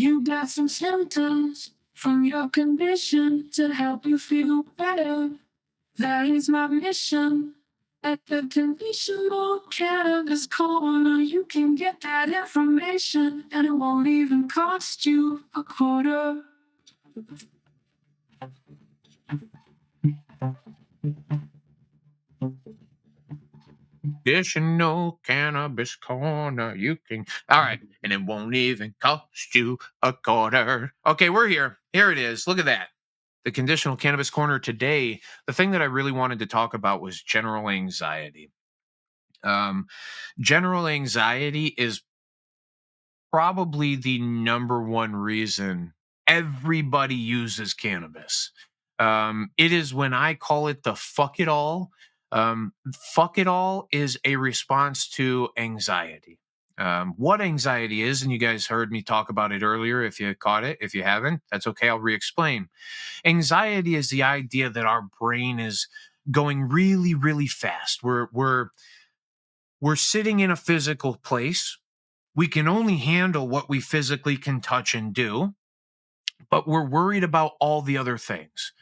You got some symptoms from your condition to help you feel better. That is my mission. At the Conditional Cannabis Corner, you can get that information, and it won't even cost you a quarter. Conditional Cannabis Corner, you can. All right, and it won't even cost you a quarter. Okay, we're here. Here it is. Look at that. The Conditional Cannabis Corner today. The thing that I really wanted to talk about was general anxiety. Um, General anxiety is probably the number one reason everybody uses cannabis. It is when I call it the fuck it all. Fuck it all is a response to anxiety. What anxiety is, and you guys heard me talk about it earlier. If you caught it, if you haven't, that's okay. I'll re explain. Anxiety is the idea that our brain is going really, really fast. We're sitting in a physical place. We can only handle what we physically can touch and do, but we're worried about all the other things.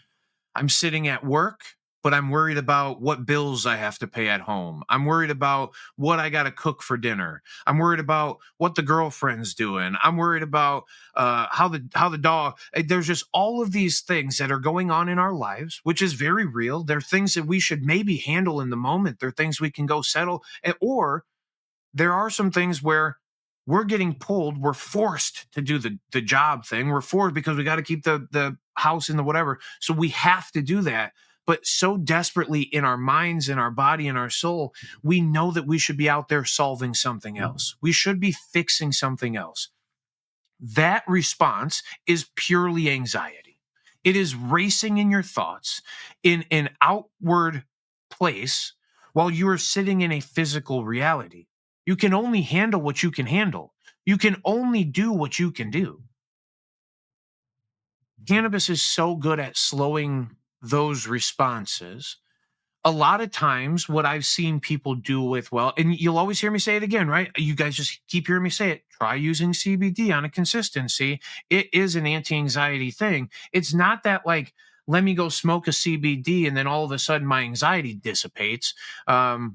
I'm sitting at work, but I'm worried about what bills I have to pay at home. I'm worried about what I got to cook for dinner. I'm worried about what the girlfriend's doing. I'm worried about how the dog. There's just all of these things that are going on in our lives, which is very real. They're things that we should maybe handle in the moment. They're things we can go settle, or there are some things where we're getting pulled, we're forced to do the job thing. We're forced because we got to keep the house and the whatever. So we have to do that. But so desperately in our minds, in our body, in our soul, we know that we should be out there solving something else. We should be fixing something else. That response is purely anxiety. It is racing in your thoughts in an outward place while you are sitting in a physical reality. You can only handle what you can handle. You can only do what you can do. Cannabis is so good at slowing those responses. A lot of times, what I've seen people do with, well, and you'll always hear me say it again, right? You guys just keep hearing me say it. Try using CBD on a consistency. It is an anti anxiety thing. It's not that like, let me go smoke a CBD and then all of a sudden my anxiety dissipates.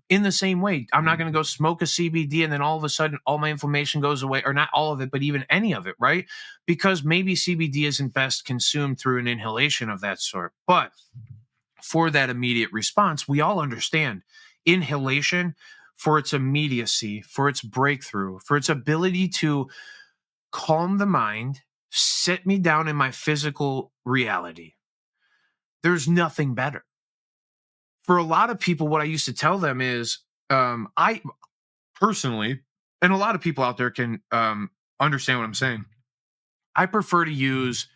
In the same way, I'm not going to go smoke a CBD and then all of a sudden all my inflammation goes away, or not all of it, but even any of it, right? Because maybe CBD isn't best consumed through an inhalation of that sort. But for that immediate response, we all understand inhalation for its immediacy, for its breakthrough, for its ability to calm the mind, sit me down in my physical reality. There's nothing better. For a lot of people, what I used to tell them is, I personally, and a lot of people out there can understand what I'm saying. I prefer to use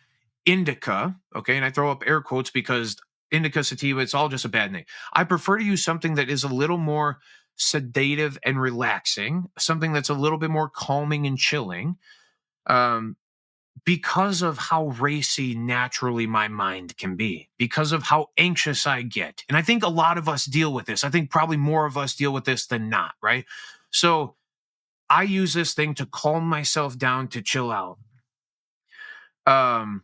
indica, okay, and I throw up air quotes because indica, sativa, it's all just a bad name. I prefer to use something that is a little more sedative and relaxing, something that's a little bit more calming and chilling, um, because of how racy naturally my mind can be, because of how anxious I get. And I think a lot of us deal with this. I think probably more of us deal with this than not, right? So I use this thing to calm myself down, to chill out. Um,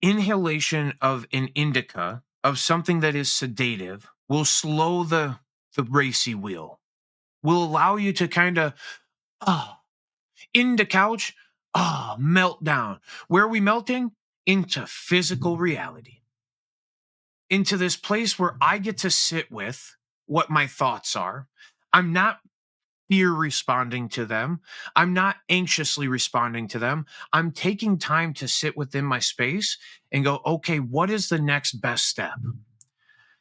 Inhalation of an indica, of something that is sedative, will slow the racy wheel, will allow you to kind of in the couch, melt down. Where are we melting? Into physical reality, into this place where I get to sit with what my thoughts are. I'm not fear responding to them. I'm not anxiously responding to them. I'm taking time to sit within my space and go, okay, what is the next best step?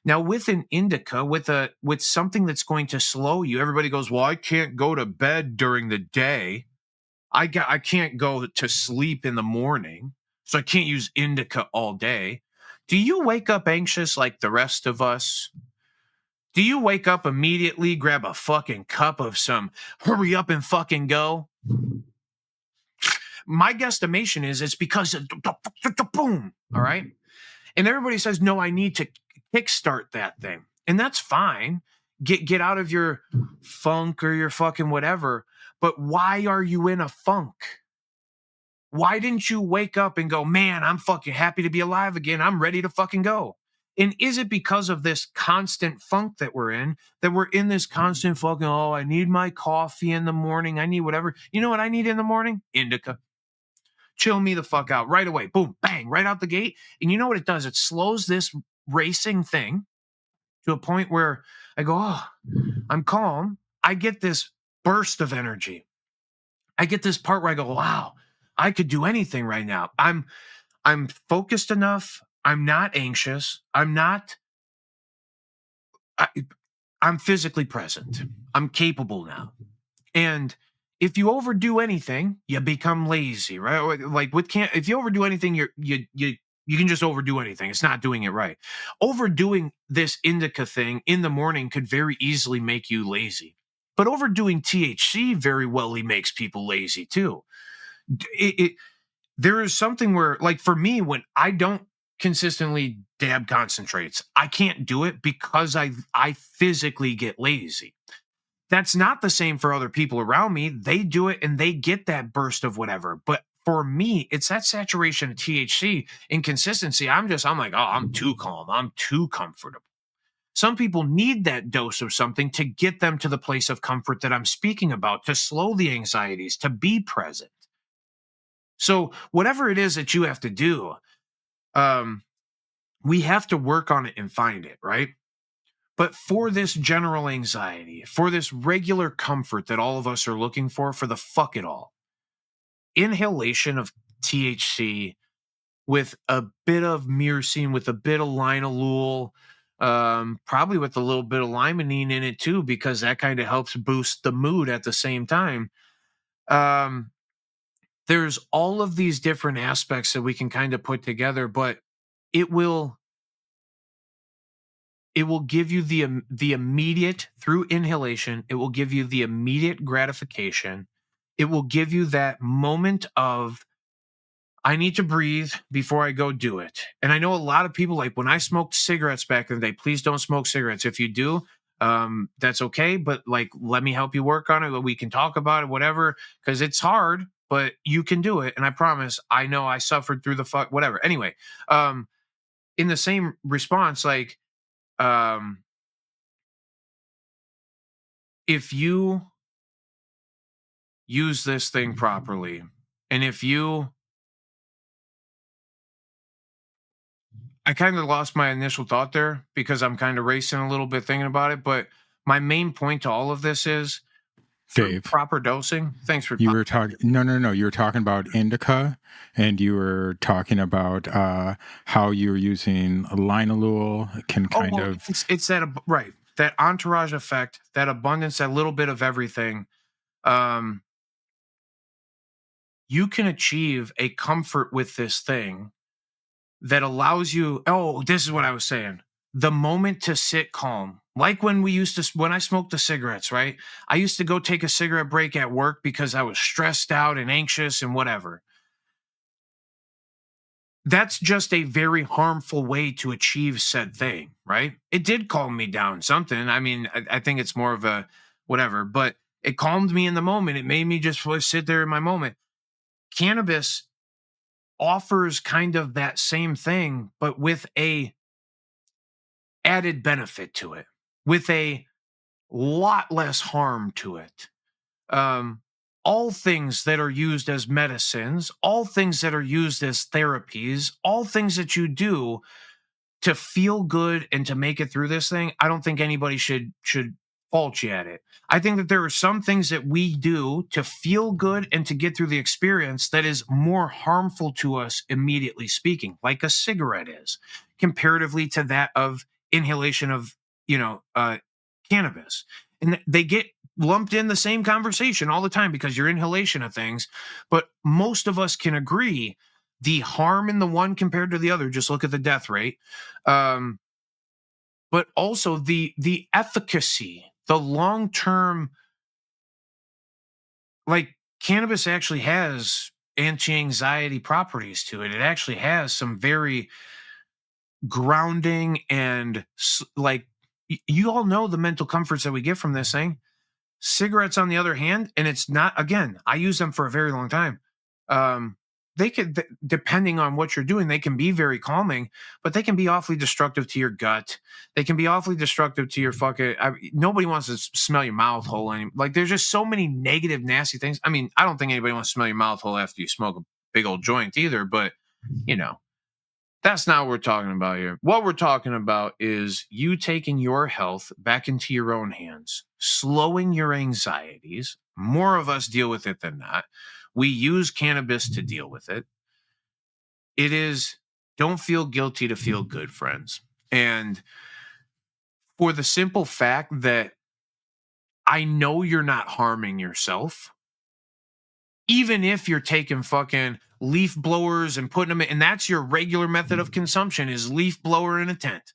Now, with an indica, with something that's going to slow you, everybody goes, well, I can't go to bed during the day. I can't go to sleep in the morning, so I can't use indica all day. Do you wake up anxious like the rest of us? Do you wake up immediately, grab a fucking cup of some hurry up and fucking go? My guesstimation is it's because of boom. All right. And everybody says, no, I need to kickstart that thing. And that's fine. Get out of your funk or your fucking whatever. But why are you in a funk? Why didn't you wake up and go, man, I'm fucking happy to be alive again. I'm ready to fucking go. And is it because of this constant funk that we're in this constant fucking, oh, I need my coffee in the morning. I need whatever. You know what I need in the morning? Indica. Chill me the fuck out right away. Boom, bang, right out the gate. And you know what it does? It slows this racing thing to a point where I go, oh, I'm calm. I get this burst of energy. I get this part where I go, wow, I could do anything right now. I'm focused enough. I'm not anxious. I, I'm physically present. I'm capable now. And if you overdo anything, you become lazy, right? Like if you overdo anything, you can just overdo anything. It's not doing it right. Overdoing this indica thing in the morning could very easily make you lazy. But overdoing THC very wellly makes people lazy too. There is something where, like for me, when I don't consistently dab concentrates, I can't do it because I physically get lazy. That's not the same for other people around me. They do it and they get that burst of whatever. But for me, it's that saturation of THC and consistency. I'm like, oh, I'm too calm. I'm too comfortable. Some people need that dose of something to get them to the place of comfort that I'm speaking about, to slow the anxieties, to be present. So whatever it is that you have to do, we have to work on it and find it, right? But for this general anxiety, for this regular comfort that all of us are looking for the fuck it all, inhalation of THC with a bit of myrcene, with a bit of linalool, probably with a little bit of limonene in it too, because that kind of helps boost the mood at the same time. There's all of these different aspects that we can kind of put together, but it will give you the immediate, through inhalation, it will give you the immediate gratification. It will give you that moment of, I need to breathe before I go do it. And I know a lot of people, like when I smoked cigarettes back in the day, please don't smoke cigarettes. If you do, that's okay. But like, let me help you work on it. We can talk about it, whatever, because it's hard, but you can do it. And I promise, I know I suffered through the fuck, whatever. Anyway, in the same response, like, if you use this thing properly, and if you, I kind of lost my initial thought there because I'm kind of racing a little bit thinking about it, but my main point to all of this is through Dave, proper dosing. Thanks for you were talking. No. You were talking about indica, and you were talking about how you're using linalool can kind of. It's that right, that entourage effect, that abundance, that little bit of everything. You can achieve a comfort with this thing that allows you, oh, this is what I was saying, the moment to sit calm. Like when when I smoked the cigarettes, right? I used to go take a cigarette break at work because I was stressed out and anxious and whatever. That's just a very harmful way to achieve said thing, right? It did calm me down something. I mean, I think it's more of a whatever, but it calmed me in the moment. It made me just sit there in my moment. Cannabis offers kind of that same thing, but with a added benefit to it, with a lot less harm to it. Um, all things that are used as medicines, all things that are used as therapies, all things that you do to feel good and to make it through this thing, I don't think anybody should fault you at it. I think that there are some things that we do to feel good and to get through the experience that is more harmful to us, immediately speaking, like a cigarette is, comparatively to that of inhalation of, cannabis. And they get lumped in the same conversation all the time because your inhalation of things. But most of us can agree the harm in the one compared to the other, just look at the death rate. But also the efficacy, the long-term, like cannabis actually has anti-anxiety properties to it. It actually has some very grounding and like You all know the mental comforts that we get from this thing. Cigarettes, on the other hand, and it's not, again, I use them for a very long time. They could, depending on what you're doing, they can be very calming, but they can be awfully destructive to your gut. They can be awfully destructive to your fucking. Nobody wants to smell your mouth hole. Like, there's just so many negative, nasty things. I mean, I don't think anybody wants to smell your mouth hole after you smoke a big old joint either, but you know, that's not what we're talking about here. What we're talking about is you taking your health back into your own hands, slowing your anxieties. More of us deal with it than not. We use cannabis to deal with it. It is, don't feel guilty to feel good, friends. And for the simple fact that I know you're not harming yourself, even if you're taking fucking leaf blowers and putting them in, and that's your regular method of consumption is leaf blower in a tent.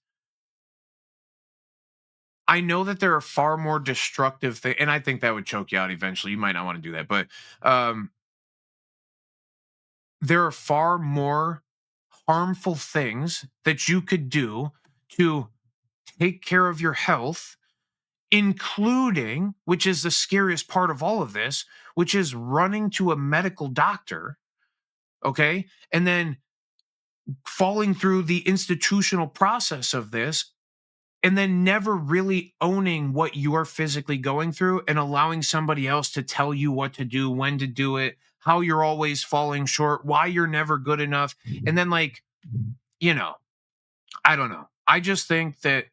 I know that there are far more destructive things, and I think that would choke you out eventually. You might not want to do that, but there are far more harmful things that you could do to take care of your health, including, which is the scariest part of all of this, which is running to a medical doctor, okay? And then falling through the institutional process of this and then never really owning what you're physically going through and allowing somebody else to tell you what to do, when to do it, how you're always falling short, why you're never good enough. And then, like, you know, I don't know. I just think that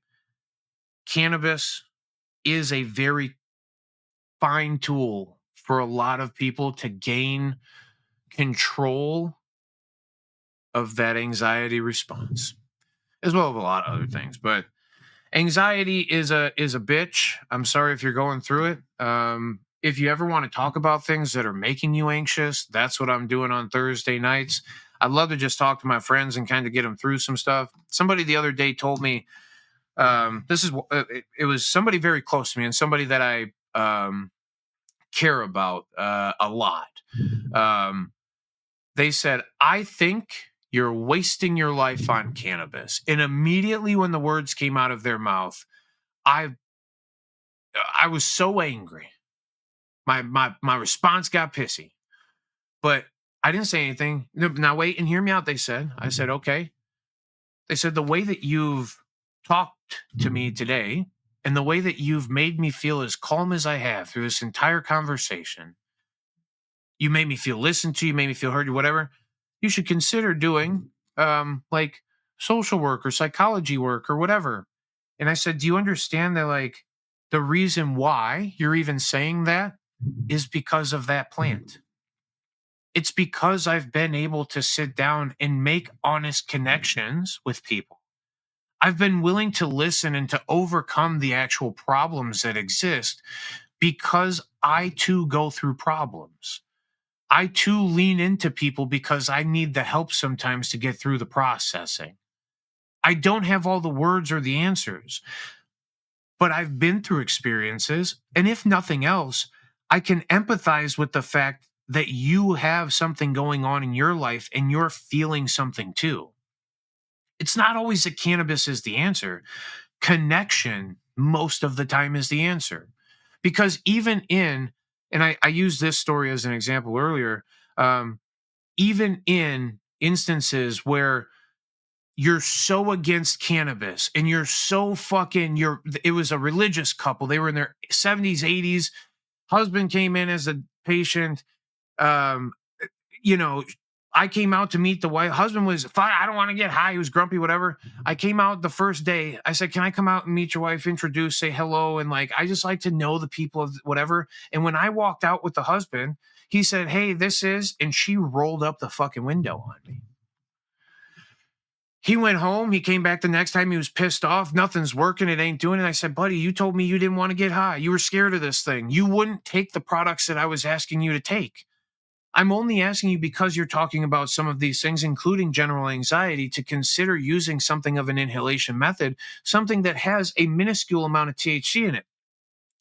cannabis is a very fine tool for a lot of people to gain control of that anxiety response, as well as a lot of other things. But anxiety is a bitch. I'm sorry if you're going through it. If you ever want to talk about things that are making you anxious, that's what I'm doing on Thursday nights. I'd love to just talk to my friends and kind of get them through some stuff. Somebody the other day told me, it was somebody very close to me and somebody that I care about a lot. They said, I think you're wasting your life on cannabis. And immediately when the words came out of their mouth, I was so angry. My response got pissy, but I didn't say anything. Now wait and hear me out. They said, I said, okay. They said, the way that you've talked to me today and the way that you've made me feel as calm as I have through this entire conversation, you made me feel listened to, you made me feel heard, whatever. You should consider doing like social work or psychology work or whatever. And I said, do you understand that, like, the reason why you're even saying that is because of that plant? It's because I've been able to sit down and make honest connections with people. I've been willing to listen and to overcome the actual problems that exist because I too go through problems. I too lean into people because I need the help sometimes to get through the processing. I don't have all the words or the answers, but I've been through experiences. And if nothing else, I can empathize with the fact that you have something going on in your life and you're feeling something too. It's not always that cannabis is the answer. Connection, most of the time, is the answer. Because even in, and I used this story as an example earlier, even in instances where you're so against cannabis and you're so fucking, it was a religious couple. They were in their 70s, 80s. Husband came in as a patient. Um, you know, I came out to meet the wife. Husband was fine. I don't want to get high. He was grumpy, whatever. I came out the first day. I said, can I come out and meet your wife, introduce, say hello? And like, I just like to know the people of whatever. And when I walked out with the husband, he said, hey, this is, and she rolled up the fucking window on me. He went home. He came back the next time. He was pissed off. Nothing's working. It ain't doing it. I said, buddy, you told me you didn't want to get high. You were scared of this thing. You wouldn't take the products that I was asking you to take. I'm only asking you because you're talking about some of these things, including general anxiety, to consider using something of an inhalation method, something that has a minuscule amount of THC in it.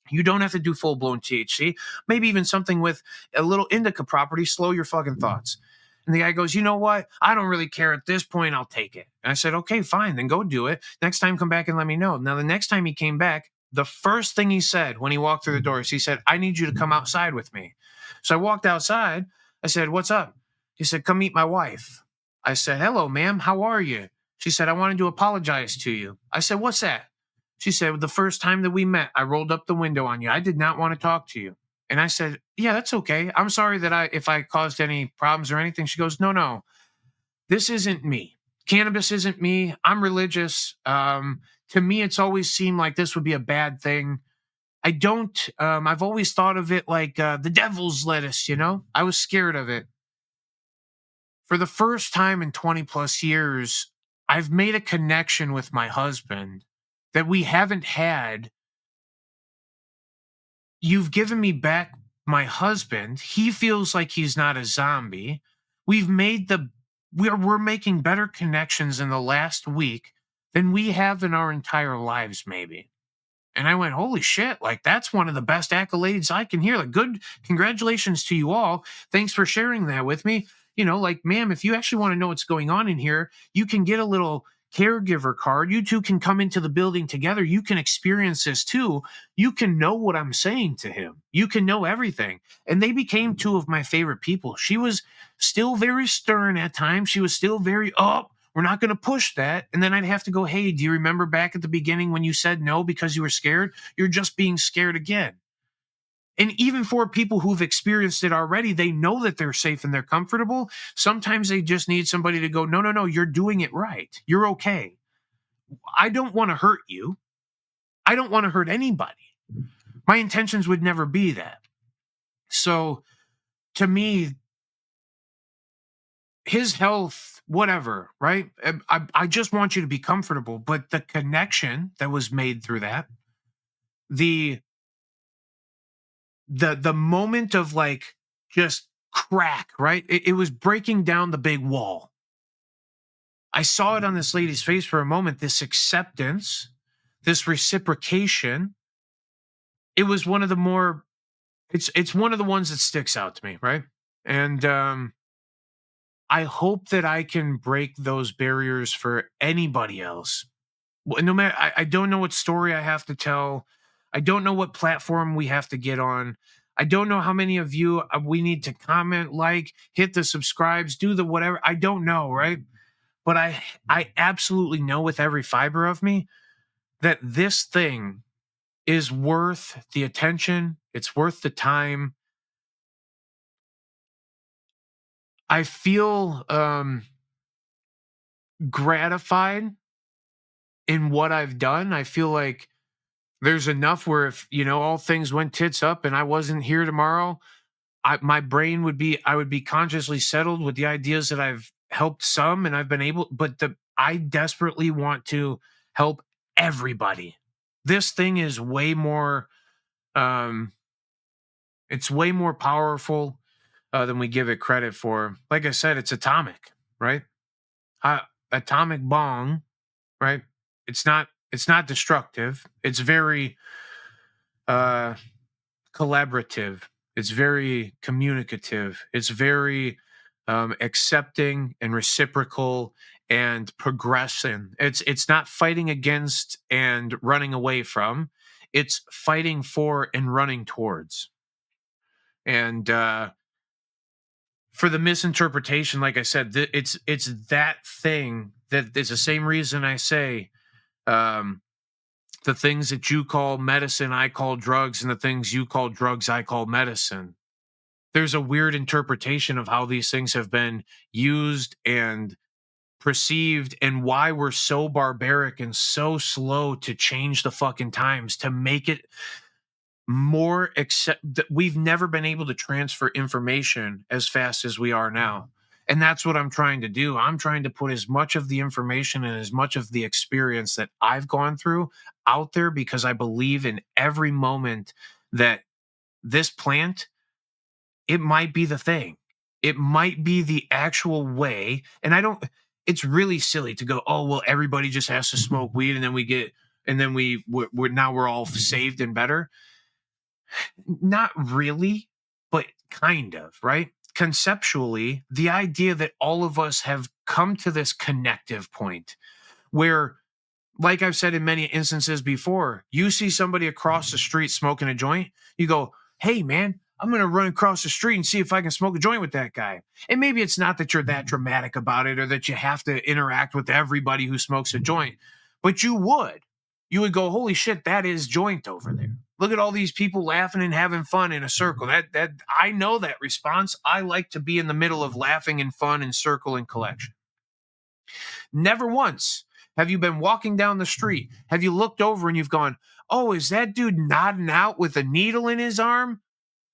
You don't have to do full-blown THC. Maybe even something with a little indica property, slow your fucking thoughts. And the guy goes, you know what? I don't really care at this point. I'll take it. And I said, okay, fine. Then go do it. Next time, come back and let me know. Now, the next time he came back, the first thing he said when he walked through the doors, he said, I need you to come outside with me. So I walked outside. I said, what's up? He said, come meet my wife. I said, hello, ma'am. How are you? She said, I wanted to apologize to you. I said, what's that? She said, the first time that we met, I rolled up the window on you. I did not want to talk to you. And I said, yeah, that's okay. I'm sorry that if I caused any problems or anything. She goes, no, this isn't me. Cannabis isn't me. I'm religious. To me, it's always seemed like this would be a bad thing. I don't, I've always thought of it like the devil's lettuce, you know? I was scared of it. For the first time in 20 plus years, I've made a connection with my husband that we haven't had. You've given me back my husband. He feels like he's not a zombie. We've made we're making better connections in the last week than we have in our entire lives, maybe. And I went, holy shit, like that's one of the best accolades I can hear. Like, good, congratulations to you all. Thanks for sharing that with me. You know, like, ma'am, if you actually want to know what's going on in here, you can get a little caregiver card. You two can come into the building together. You can experience this too. You can know what I'm saying to him. You can know everything. And they became two of my favorite people. She was still very stern at times. She was still very, we're not going to push that. And then I'd have to go, hey, do you remember back at the beginning when you said no because you were scared? You're just being scared again. And even for people who've experienced it already, they know that they're safe and they're comfortable. Sometimes they just need somebody to go, no, you're doing it right. You're okay. I don't want to hurt you. I don't want to hurt anybody. My intentions would never be that. So to me, his health, whatever, right? I just want you to be comfortable. But the connection that was made through that, the moment of like just crack, right? It was breaking down the big wall. I saw it on this lady's face for a moment, this acceptance, this reciprocation. It was one of the more, it's one of the ones that sticks out to me, right? And I hope that I can break those barriers for anybody else. No matter, I don't know what story I have to tell. I don't know what platform we have to get on. I don't know how many of you we need to comment, like, hit the subscribes, do the whatever. I don't know, right? But I absolutely know with every fiber of me that this thing is worth the attention. It's worth the time. I feel gratified in what I've done. I feel like there's enough where if, you know, all things went tits up and I wasn't here tomorrow, my brain would be, I would be consciously settled with the ideas that I've helped some and I've been able, but I desperately want to help everybody. This thing is way more, um, it's way more powerful than we give it credit for. Like I said, it's atomic, right? Atomic bong, right? It's not destructive. It's very, uh, collaborative. It's very communicative. It's very accepting and reciprocal and progressing. It's not fighting against and running away from. It's fighting for and running towards. And for the misinterpretation, like I said, it's that thing that is the same reason I say um, the things that you call medicine, I call drugs, and the things you call drugs, I call medicine. There's a weird interpretation of how these things have been used and perceived and why we're so barbaric and so slow to change the fucking times to make it more accept that we've never been able to transfer information as fast as we are now. And that's what I'm trying to do. I'm trying to put as much of the information and as much of the experience that I've gone through out there because I believe in every moment that this plant, it might be the thing. It might be the actual way. And I don't, it's really silly to go, oh, well, everybody just has to smoke weed and then we get, and then we're now we're all saved and better. Not really, but kind of, right? conceptually the idea that all of us have come to this connective point where, like I've said in many instances before, you see somebody across the street smoking a joint, you go, hey, man, I'm going to run across the street and see if I can smoke a joint with that guy. And maybe it's not that you're that dramatic about it or that you have to interact with everybody who smokes a joint, but you would. You would go, holy shit, that is joint over there. Look at all these people laughing and having fun in a circle. That I know that response. I like to be in the middle of laughing and fun and circle and collection. Never once have you been walking down the street. Have you looked over and you've gone, oh, is that dude nodding out with a needle in his arm?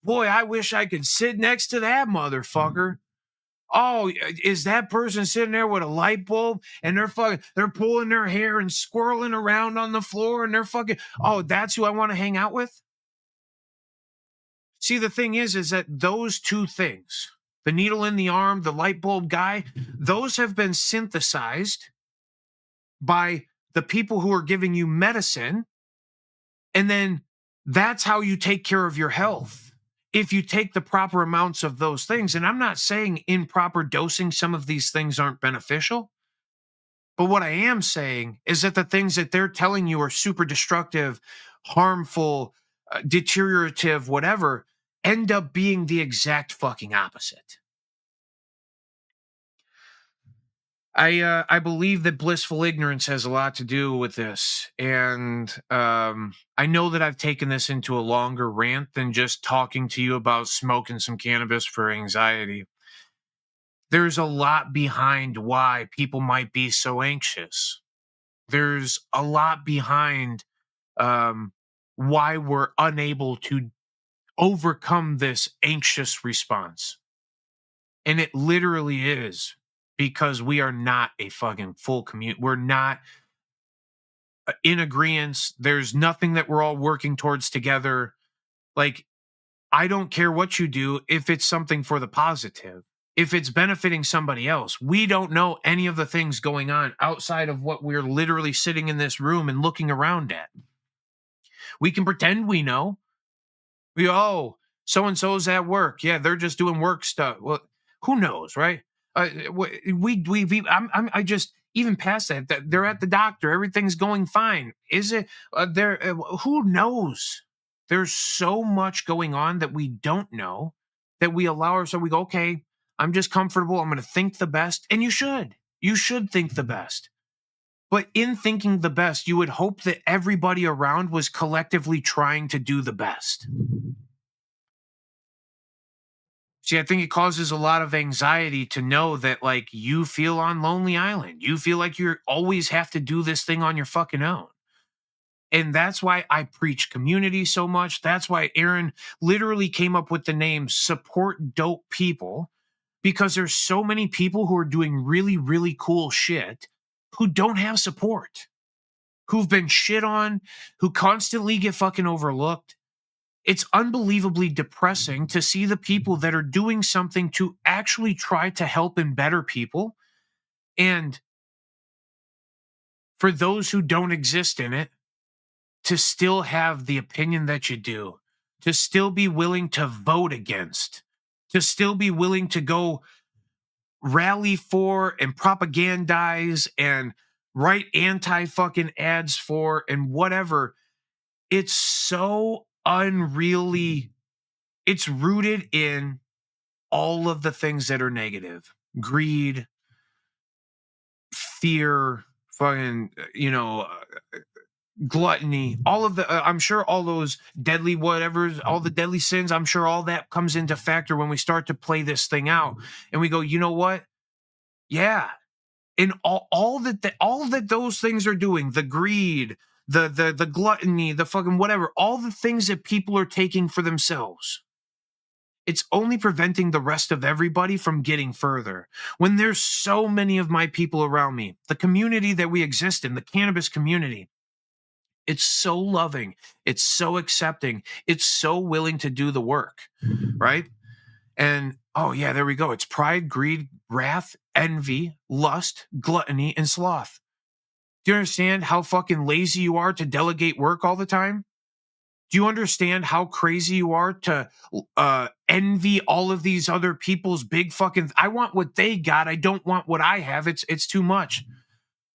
Boy, I wish I could sit next to that motherfucker. Oh, is that person sitting there with a light bulb and they're pulling their hair and squirreling around on the floor and they're fucking, oh, that's who I want to hang out with? See, the thing is that those two things, the needle in the arm, the light bulb guy, those have been synthesized by the people who are giving you medicine. And then that's how you take care of your health. If you take the proper amounts of those things, and I'm not saying improper dosing, some of these things aren't beneficial. But what I am saying is that the things that they're telling you are super destructive, harmful, deteriorative, whatever, end up being the exact fucking opposite. I believe that blissful ignorance has a lot to do with this, and I know that I've taken this into a longer rant than just talking to you about smoking some cannabis for anxiety. There's a lot behind why people might be so anxious. There's a lot behind why we're unable to overcome this anxious response. And it literally is because we are not a fucking full community. We're not in agreement. There's nothing that we're all working towards together. Like, I don't care what you do if it's something for the positive, if it's benefiting somebody else. We don't know any of the things going on outside of what we're literally sitting in this room and looking around at. We can pretend we know. Oh, so and so's at work. Yeah, they're just doing work stuff. Well, who knows, right? I just even past that they're at the doctor. Everything's going fine. Is it? There. Who knows? There's so much going on that we don't know that we allow ourselves. We go, okay, I'm just comfortable. I'm going to think the best, and you should. You should think the best. But in thinking the best, you would hope that everybody around was collectively trying to do the best. See, I think it causes a lot of anxiety to know that, like, you feel on Lonely Island. You feel like you always have to do this thing on your fucking own. And that's why I preach community so much. That's why Aaron literally came up with the name Support Dope People, because there's so many people who are doing really, really cool shit who don't have support, who've been shit on, who constantly get fucking overlooked. It's unbelievably depressing to see the people that are doing something to actually try to help and better people. And for those who don't exist in it, to still have the opinion that you do, to still be willing to vote against, to still be willing to go rally for and propagandize and write anti fucking ads for and whatever. It's so unreally, it's rooted in all of the things that are negative: greed, fear, fucking, gluttony, all of the, I'm sure all those deadly whatevers, all the deadly sins, I'm sure all that comes into factor when we start to play this thing out and we go, you know what? Yeah. And all that those things are doing, the greed, the gluttony, the fucking whatever, all the things that people are taking for themselves, it's only preventing the rest of everybody from getting further. When there's so many of my people around me, the community that we exist in, the cannabis community, it's so loving, it's so accepting, it's so willing to do the work, right? And oh yeah, there we go. It's pride, greed, wrath, envy, lust, gluttony, and sloth. Do you understand how fucking lazy you are to delegate work all the time? Do you understand how crazy you are to envy all of these other people's big fucking? I want what they got. I don't want what I have. It's too much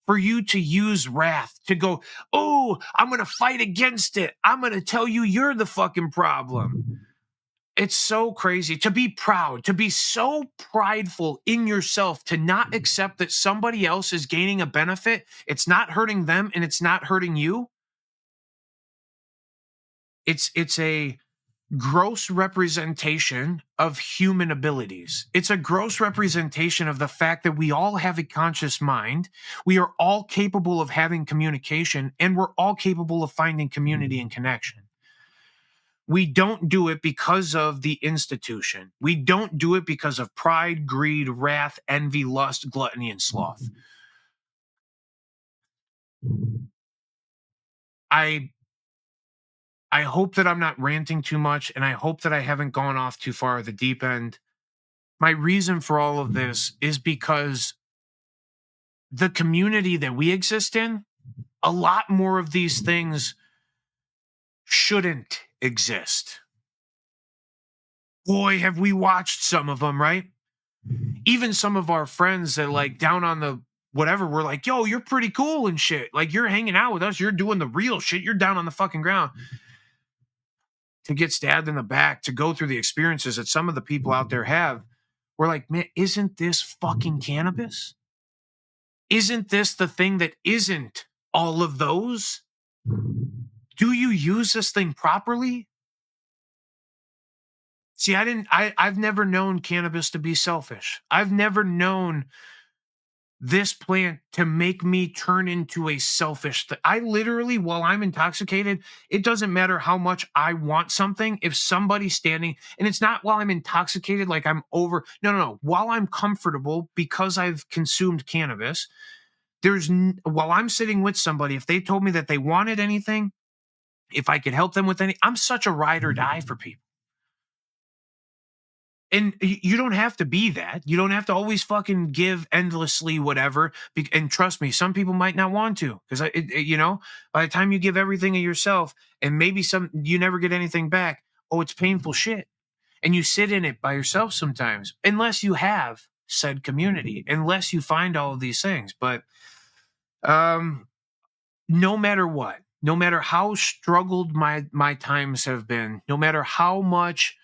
for you to use wrath to go. Oh, I'm gonna fight against it. I'm gonna tell you you're the fucking problem. It's so crazy to be proud, to be so prideful in yourself, to not accept that somebody else is gaining a benefit. It's not hurting them and it's not hurting you. It's a gross representation of human abilities. It's a gross representation of the fact that we all have a conscious mind. We are all capable of having communication and we're all capable of finding community and connection. We don't do it because of the institution. We don't do it because of pride, greed, wrath, envy, lust, gluttony, and sloth. I I hope that I'm not ranting too much and I hope that I haven't gone off too far at the deep end. My reason for all of this is because the community that we exist in, a lot more of these things shouldn't exist. Boy, have we watched some of them, right? Even some of our friends that like down on the whatever, we're like, yo, you're pretty cool and shit. Like you're hanging out with us, you're doing the real shit, you're down on the fucking ground. To get stabbed in the back, to go through the experiences that some of the people out there have, we're like, man, isn't this fucking cannabis? Isn't this the thing that isn't all of those? Do you use this thing properly? See, I've never known cannabis to be selfish. I've never known this plant to make me turn into a selfish I literally, while I'm intoxicated, it doesn't matter how much I want something. If somebody's standing, and it's not while I'm intoxicated, like I'm over, no. While I'm comfortable because I've consumed cannabis, while I'm sitting with somebody, if they told me that they wanted anything, if I could help them with I'm such a ride or die for people. And you don't have to be that. You don't have to always fucking give endlessly whatever. And trust me, some people might not want to because by the time you give everything of yourself and maybe you never get anything back. Oh, it's painful shit. And you sit in it by yourself sometimes, unless you have said community, unless you find all of these things. But no matter what, no matter how struggled my times have been, no matter how much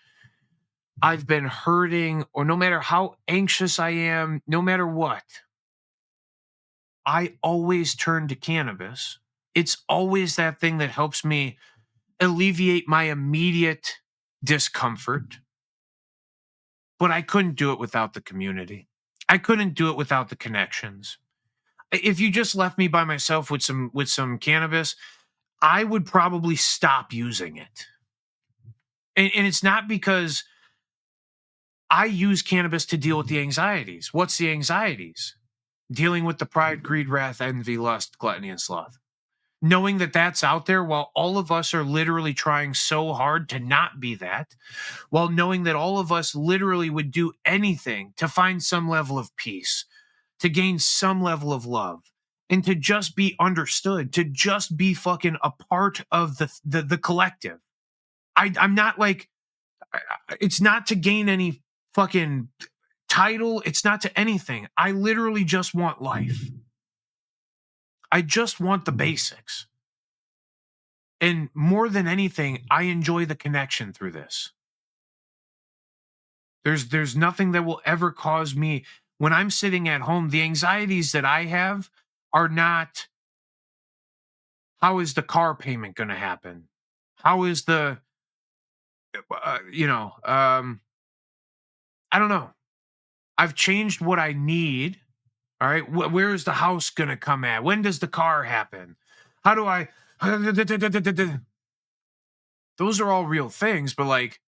I've been hurting, or no matter how anxious I am, no matter what, I always turn to cannabis. It's always that thing that helps me alleviate my immediate discomfort. But I couldn't do it without the community. I couldn't do it without the connections. If you just left me by myself with some cannabis, I would probably stop using it. And it's not because I use cannabis to deal with the anxieties. What's the anxieties? Dealing with the pride, greed, wrath, envy, lust, gluttony, and sloth. Knowing that that's out there while all of us are literally trying so hard to not be that, while knowing that all of us literally would do anything to find some level of peace, to gain some level of love, and to just be understood, to just be fucking a part of the collective. I'm not like, it's not to gain any fucking title. It's not to anything. I literally just want life. I just want the basics. And more than anything, I enjoy the connection through this. There's nothing that will ever cause me when I'm sitting at home, the anxieties that I have are not how is the car payment going to happen? How is you know, I don't know. I've changed what I need. All right. Where is the house going to come at? When does the car happen? How do I? Those are all real things, but like,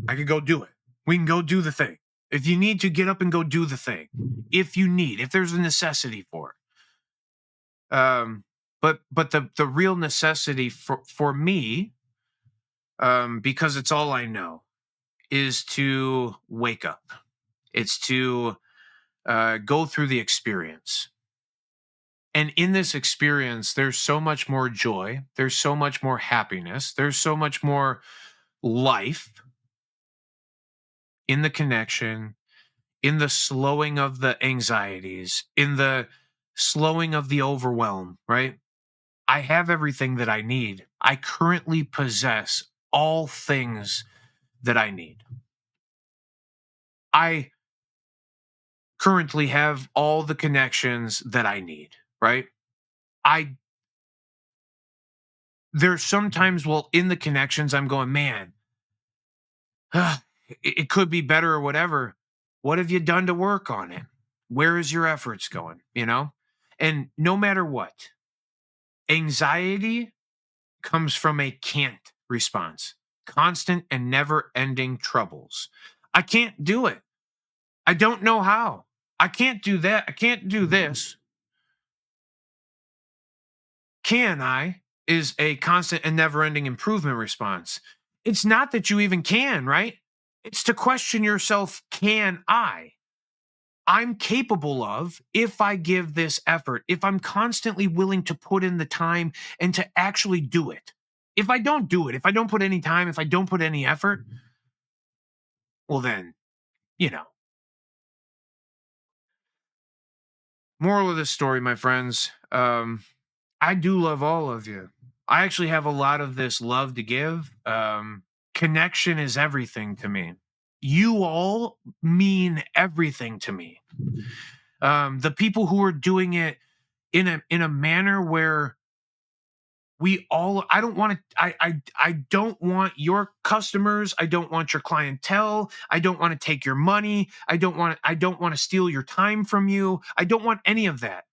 I could go do it. We can go do the thing. If you need to get up and go do the thing, if there's a necessity for it. But the real necessity for me, because it's all I know, is to wake up. It's to go through the experience And in this experience, there's so much more joy, there's so much more happiness, there's so much more life in the connection, in the slowing of the anxieties, in the slowing of the overwhelm, right? I have everything that I need. I currently possess all things that I need. I currently have all the connections that I need, right? I there's sometimes, well, in the connections I'm going, man, it could be better or whatever. What have you done to work on it? Where is your efforts going? And no matter what, anxiety comes from a can't response, constant and never ending troubles. I can't do it. I don't know how. I can't do that. I can't do this. Can I is a constant and never ending improvement response. It's not that you even can, right? It's to question yourself, can I? I'm capable of if I give this effort, if I'm constantly willing to put in the time and to actually do it. If I don't do it, if I don't put any time, if I don't put any effort, well, then, you know. Moral of this story, my friends, I do love all of you. I actually have a lot of this love to give. Connection is everything to me. You all mean everything to me. The people who are doing it in a manner where we all I don't want to I don't want your customers, I don't want your clientele, I don't want to take your money, I don't want to steal your time from you. I don't want any of that.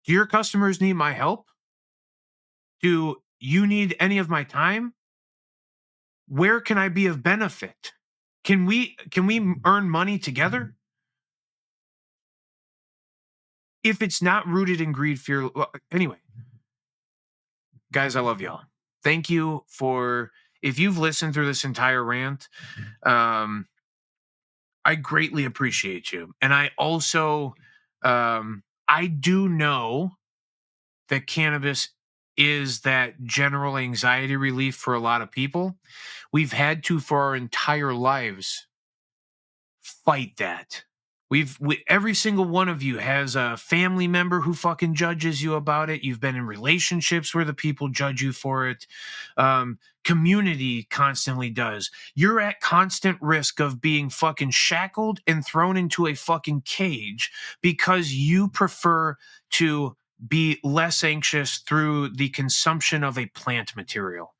Do your customers need my help? Do you need any of my time? Where can I be of benefit? Can we earn money together? If it's not rooted in greed, fear, well, anyway, guys, I love y'all. Thank you for if you've listened through this entire rant. Um, I greatly appreciate you, and I also, I do know that cannabis is that general anxiety relief for a lot of people. We've had to for our entire lives fight that. Every single one of you has a family member who fucking judges you about it. You've been in relationships where the people judge you for it. Community constantly does. You're at constant risk of being fucking shackled and thrown into a fucking cage because you prefer to be less anxious through the consumption of a plant material.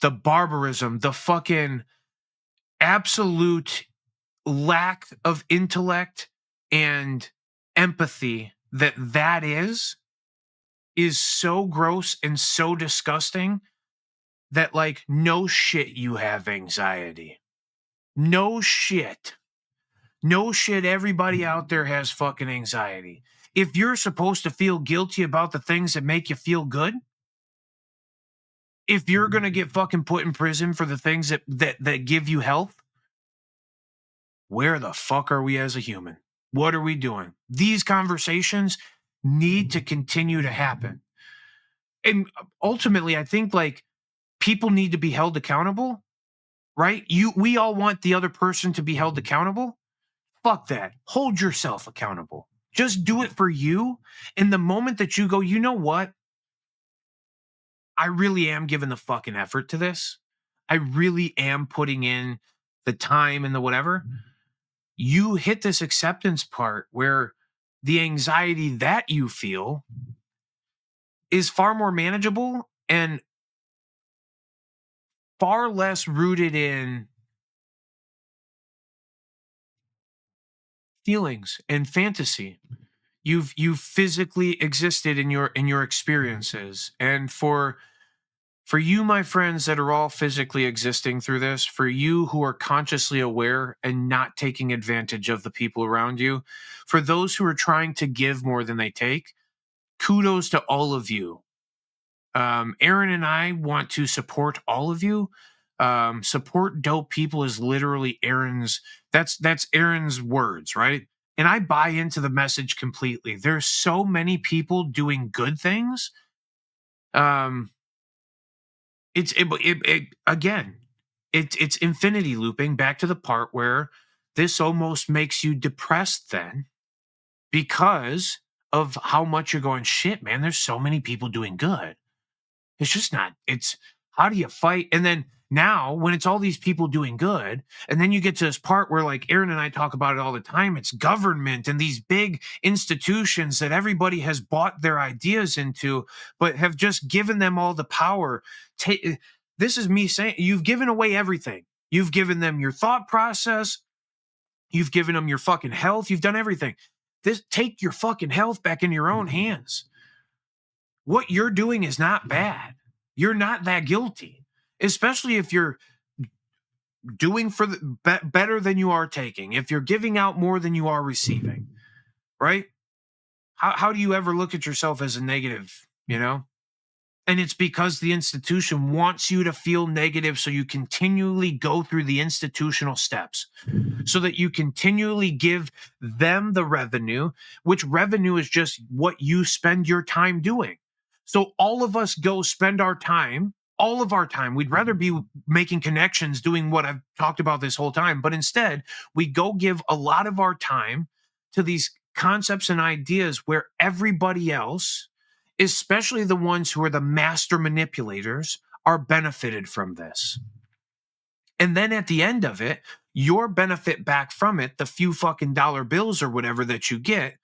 The barbarism, the fucking absolute lack of intellect and empathy that is so gross and so disgusting that, like, no shit you have anxiety. No shit. No shit everybody out there has fucking anxiety. If you're supposed to feel guilty about the things that make you feel good, if you're going to get fucking put in prison for the things that give you health, where the fuck are we as a human? What are we doing? These conversations need to continue to happen. And ultimately, I think, like, people need to be held accountable, right? We all want the other person to be held accountable. Fuck that. Hold yourself accountable. Just do it for you. And the moment that you go, you know what? I really am giving the fucking effort to this. I really am putting in the time and the whatever. You hit this acceptance part where the anxiety that you feel is far more manageable and far less rooted in feelings and fantasy. You've physically existed in your experiences. And for you, my friends, that are all physically existing through this, for you who are consciously aware and not taking advantage of the people around you, for those who are trying to give more than they take, kudos to all of you. Aaron and I want to support all of you. Support dope people is literally Aaron's. That's Aaron's words, right? And I buy into the message completely. There's so many people doing good things. Um, again, it's infinity looping back to the part where this almost makes you depressed then because of how much you're going, shit, man, there's so many people doing good. It's just not, it's how do you fight? And then now, when it's all these people doing good, and then you get to this part where, like Aaron and I talk about it all the time, it's government and these big institutions that everybody has bought their ideas into, but have just given them all the power. This is me saying, you've given away everything. You've given them your thought process. You've given them your fucking health. You've done everything. Take your fucking health back in your own hands. What you're doing is not bad. You're not that guilty, especially if you're doing for the better than you are taking, if you're giving out more than you are receiving, right? How do you ever look at yourself as a negative, you know? And it's because the institution wants you to feel negative, so you continually go through the institutional steps so that you continually give them the revenue, which revenue is just what you spend your time doing. So all of us go spend our time, all of our time. We'd rather be making connections, doing what I've talked about this whole time, but instead we go give a lot of our time to these concepts and ideas where everybody else, especially the ones who are the master manipulators, are benefited from this. And then at the end of it, your benefit back from it, the few fucking dollar bills or whatever that you get,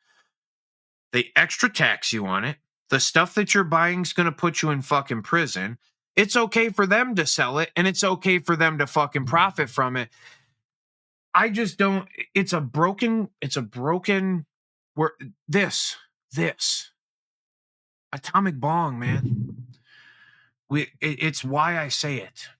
they extra tax you on it. The stuff that you're buying is going to put you in fucking prison. It's okay for them to sell it, and it's okay for them to fucking profit from it. I just don't, it's a broken, where this atomic bong, man. It's why I say it.